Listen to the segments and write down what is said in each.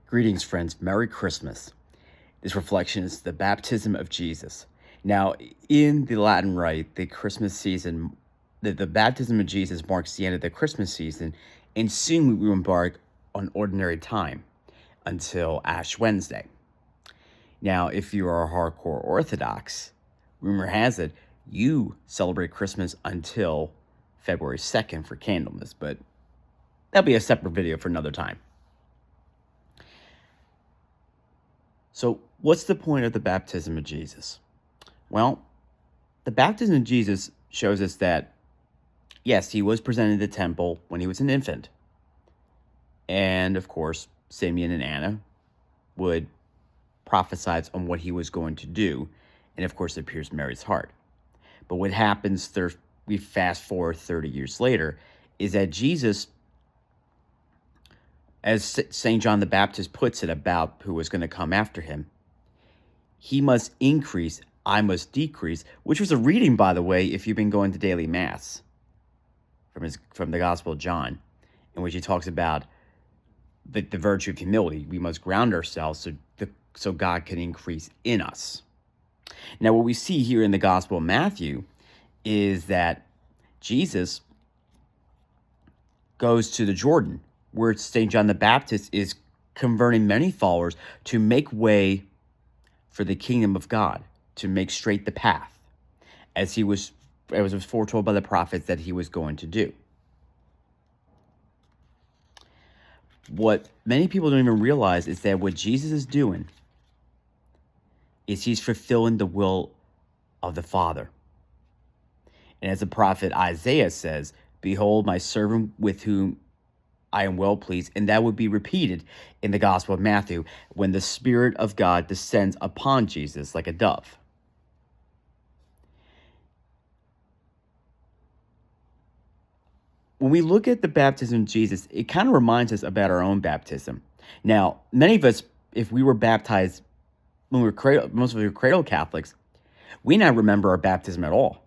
Greetings, friends. Merry Christmas. This reflection is the baptism of Jesus. Now, in the Latin Rite, the Christmas season, the baptism of Jesus marks the end of the Christmas season, and soon we will embark on ordinary time until Ash Wednesday. Now, if you are a hardcore Orthodox, rumor has it you celebrate Christmas until February 2nd for Candlemas, but that'll be a separate video for another time. So, what's the point of the baptism of Jesus? Well, the baptism of Jesus shows us that, yes, he was presented in the temple when he was an infant. And, of course, Simeon and Anna would prophesy on what he was going to do. And, of course, it pierced Mary's heart. But what happens, we fast forward 30 years later, is that Jesus, as St. John the Baptist puts it about who was going to come after him, he must increase, I must decrease, which was a reading, by the way, if you've been going to daily mass from the Gospel of John, in which he talks about the virtue of humility. We must ground ourselves so God can increase in us. Now, what we see here in the Gospel of Matthew is that Jesus goes to the Jordan, where St. John the Baptist is converting many followers to make way for the kingdom of God, to make straight the path, as was foretold by the prophets that he was going to do. What many people don't even realize is that what Jesus is doing is he's fulfilling the will of the Father. And as the prophet Isaiah says, "Behold, my servant with whom I am well pleased," and that would be repeated in the Gospel of Matthew when the Spirit of God descends upon Jesus like a dove. When we look at the baptism of Jesus, it kind of reminds us about our own baptism. Now, many of us, if we were baptized when we were most of us were cradle Catholics, we not remember our baptism at all.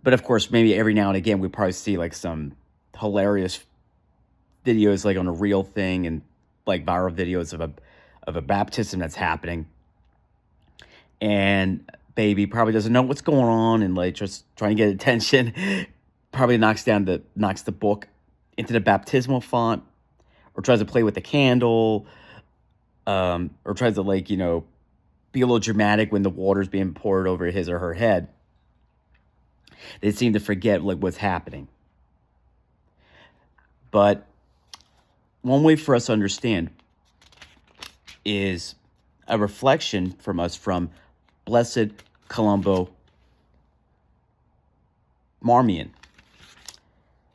But of course, maybe every now and again, we probably see like some hilarious videos like on a real thing and like viral videos of a baptism that's happening, and baby probably doesn't know what's going on and like just trying to get attention, probably knocks the book into the baptismal font, or tries to play with the candle, or tries to be a little dramatic when the water's being poured over his or her head. They seem to forget what's happening. But one way for us to understand is a reflection from us from Blessed Columbo Marmion,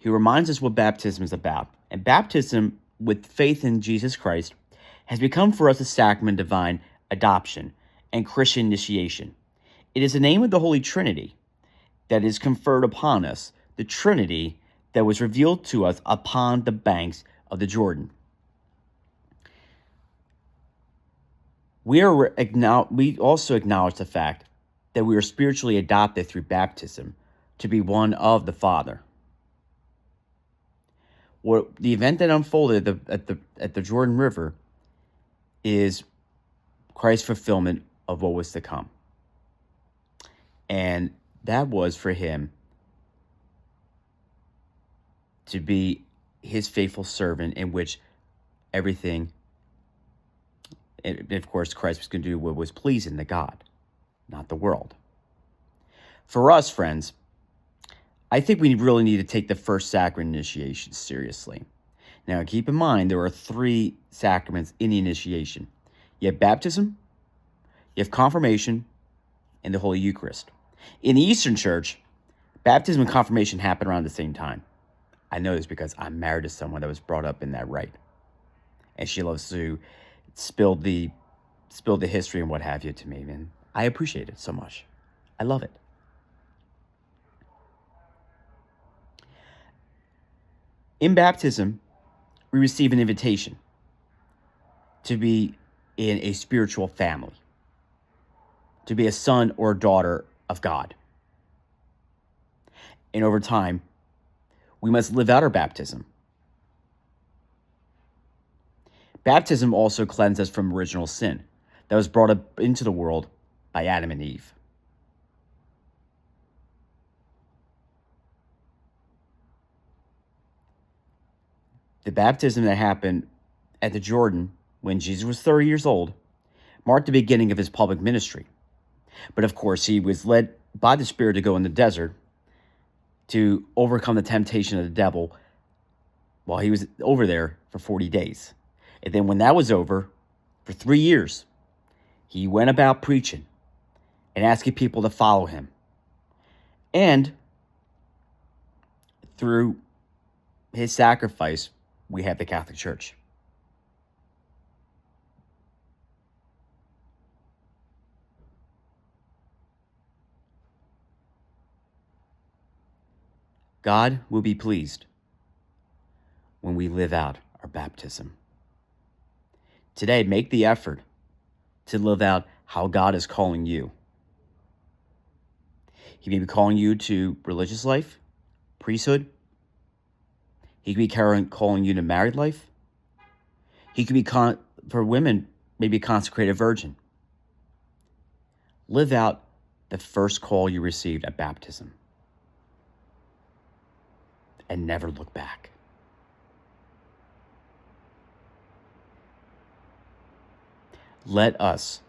who reminds us what baptism is about. And baptism, with faith in Jesus Christ, has become for us a sacrament of divine adoption and Christian initiation. It is the name of the Holy Trinity that is conferred upon us, the Trinity that was revealed to us upon the banks of the Jordan. We also acknowledge the fact that we are spiritually adopted through baptism to be one of the Father. What the event that unfolded at the Jordan River is Christ's fulfillment of what was to come. And that was for him to be his faithful servant, in which everything, and of course, Christ was going to do what was pleasing to God, not the world. For us, friends, I think we really need to take the first sacrament initiation seriously. Now, keep in mind, there are 3 sacraments in the initiation. You have baptism, you have confirmation, and the Holy Eucharist. In the Eastern Church, baptism and confirmation happen around the same time. I know this because I'm married to someone that was brought up in that rite, and she loves to spill the history and what have you to me, and I appreciate it so much. I love it. In baptism, we receive an invitation to be in a spiritual family, to be a son or a daughter of God. And over time, we must live out our baptism. Baptism also cleansed us from original sin that was brought up into the world by Adam and Eve. The baptism that happened at the Jordan when Jesus was 30 years old marked the beginning of his public ministry. But of course, he was led by the Spirit to go in the desert to overcome the temptation of the devil while he was over there for 40 days. And then when that was over, for 3 years, he went about preaching and asking people to follow him. And through his sacrifice, we have the Catholic Church. God will be pleased when we live out our baptism. Today, make the effort to live out how God is calling you. He may be calling you to religious life, priesthood. He could be calling you to married life. He could be, for women, maybe a consecrated virgin. Live out the first call you received at baptism. And never look back. Let us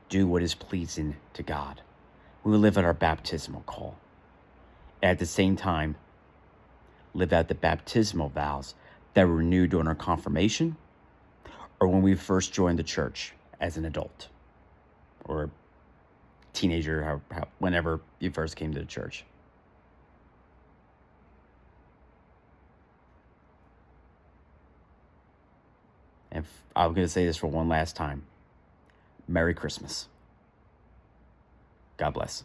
do what is pleasing to God when we live out our baptismal call. At the same time, live out the baptismal vows that were renewed during our confirmation or when we first joined the church as an adult or teenager, whenever you first came to the church. And I'm going to say this for one last time. Merry Christmas. God bless.